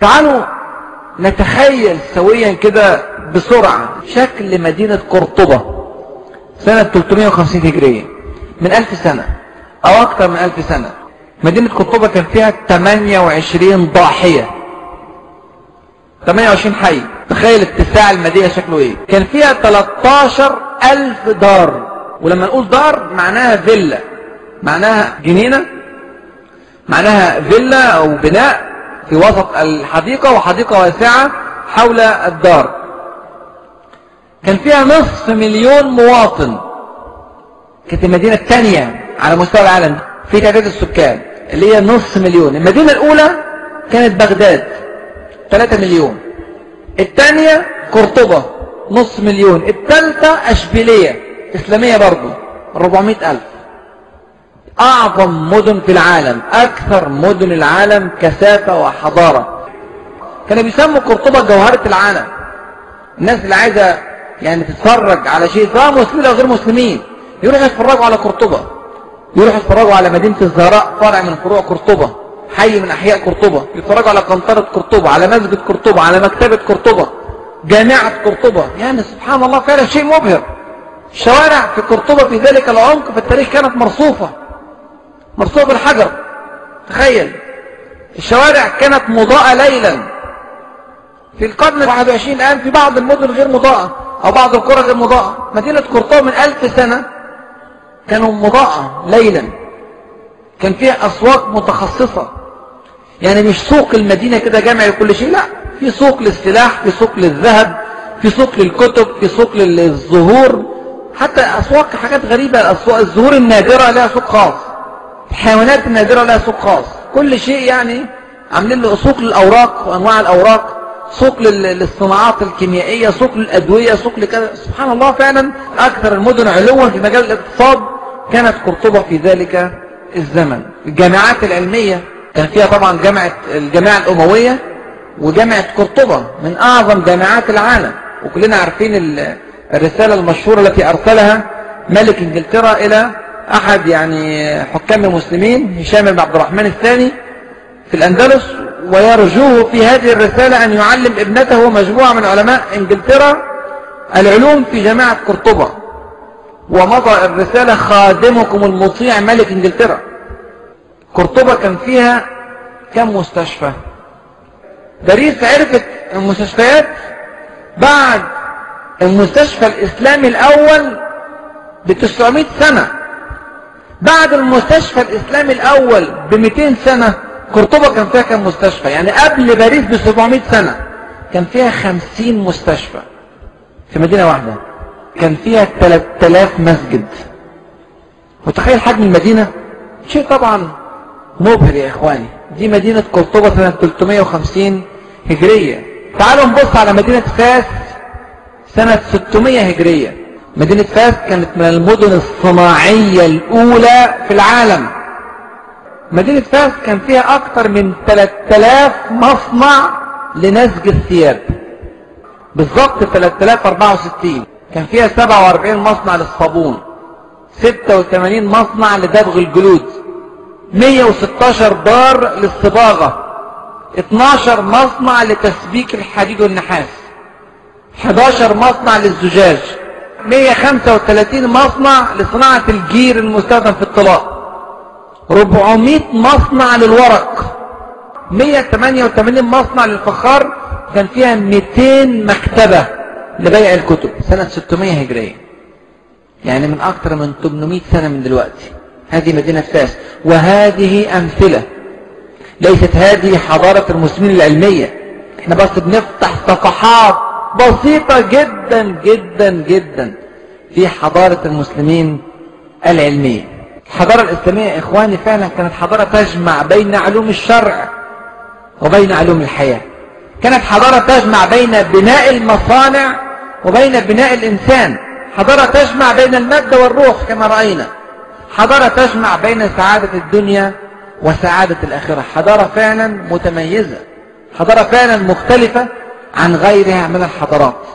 تعالوا نتخيل سويا كده بسرعة شكل مدينة قرطبة سنة 350 هجرية، من 1000 سنة او اكتر من 1000 سنة. مدينة قرطبة كان فيها 28 ضاحية، 28 حي. تخيل اتساع المدينة شكله ايه. كان فيها 13,000 دار، ولما نقول دار معناها فيلا، معناها جنينة، معناها فيلا او بناء في وسط الحديقة، وحديقة واسعة حول الدار. كان فيها 500,000 مواطن. كانت المدينة الثانية على مستوى العالم في تعداد السكان اللي هي 500,000. المدينة الأولى كانت بغداد 3 مليون، الثانية قرطبة 500,000، الثالثة أشبيلية إسلامية برضو 400,000. أعظم مدن في العالم، أكثر مدن العالم كثافة وحضارة. كانوا بيسموا قرطبة جوهرة العالم. الناس اللي عايزة يعني تتفرج على شيء سواء مسلمين أو غير مسلمين يروحوا يتفرجوا على قرطبة، يروحوا يتفرجوا على مدينة الزهراء فرع من فروع قرطبة، حي من أحياء قرطبة، يتفرجوا على قنطرة قرطبة، على مسجد قرطبة، على مكتبة قرطبة، جامعة قرطبة. يعني سبحان الله فعلا شيء مبهر. الشوارع في قرطبة في ذلك العمق في التاريخ كانت مرصوفة بالحجر. تخيل الشوارع كانت مضاءة ليلا. في القرن 21 الآن في بعض المدن غير مضاءة أو بعض القرى غير مضاءة. مدينة قرطبة من 1000 سنة كانوا مضاءة ليلا. كان فيها أسواق متخصصة، يعني مش سوق المدينة كده جامع لكل شيء، لا، في سوق للسلاح، في سوق للذهب، في سوق للكتب، في سوق للزهور، حتى أسواق حاجات غريبة. أسواق الزهور النادرة لها سوق خاص، الحيوانات النادرة لها سوق خاص، كل شيء يعني عاملين له سوق للأوراق وأنواع الأوراق، سوق للصناعات الكيميائية، سوق للأدوية، سوق لكذا. سبحان الله فعلا أكثر المدن علوا في مجال الاقتصاد كانت قرطبة في ذلك الزمن. الجامعات العلمية كان فيها طبعا الجامعة الأموية وجامعة قرطبة من أعظم جامعات العالم. وكلنا عارفين الرسالة المشهورة التي أرسلها ملك إنجلترا إلى أحد يعني حكام المسلمين هشام بن عبد الرحمن الثاني في الأندلس، ويرجوه في هذه الرسالة أن يعلم ابنته مجموعة من علماء إنجلترا العلوم في جامعة قرطبة. ومضى الرسالة: خادمكم المطيع ملك إنجلترا. قرطبة كان فيها كم مستشفى؟ باريس عرفت المستشفيات بعد المستشفى الإسلامي الأول ب900 سنة. بعد المستشفى الإسلامي الأول ب200 سنة قرطبة كان فيها كم مستشفى؟ يعني قبل باريس ب700 سنة كان فيها 50 مستشفى في مدينة واحدة. كان فيها 3000 مسجد. وتخيل حجم المدينة، شيء طبعا مبهر يا إخواني. دي مدينة قرطبة سنة 350 هجرية. تعالوا نبص على مدينة فاس سنة 600 هجرية. مدينة فاس كانت من المدن الصناعية الأولى في العالم. مدينة فاس كان فيها أكثر من 3000 مصنع لنسج الثياب، بالضبط 3064. كان فيها 47 مصنع للصابون، 86 مصنع لدبغ الجلود، 116 دار للصباغة، 12 مصنع لتسبيك الحديد والنحاس، 11 مصنع للزجاج، 135 مصنع لصناعة الجير المستخدم في الطلاء، 400 مصنع للورق، 188 مصنع للفخار. كان فيها 200 مكتبة لبيع الكتب سنة 600 هجرية، يعني من أكثر من 800 سنة من دلوقتي. هذه مدينة فاس. وهذه أمثلة، ليست هذه حضارة المسلمين العلمية. احنا بس بنفتح صفحات بسيطة جدا جدا جدا في حضارة المسلمين العلمية. الحضارة الإسلامية يا إخواني فعلا كانت حضارة تجمع بين علوم الشرع وبين علوم الحياة. كانت حضارة تجمع بين بناء المصانع وبين بناء الإنسان. حضارة تجمع بين المادة والروح كما رأينا. حضارة تجمع بين سعادة الدنيا وسعادة الآخرة. حضارة فعلا متميزة، حضارة فعلا مختلفة عن غيرها من الحضارات.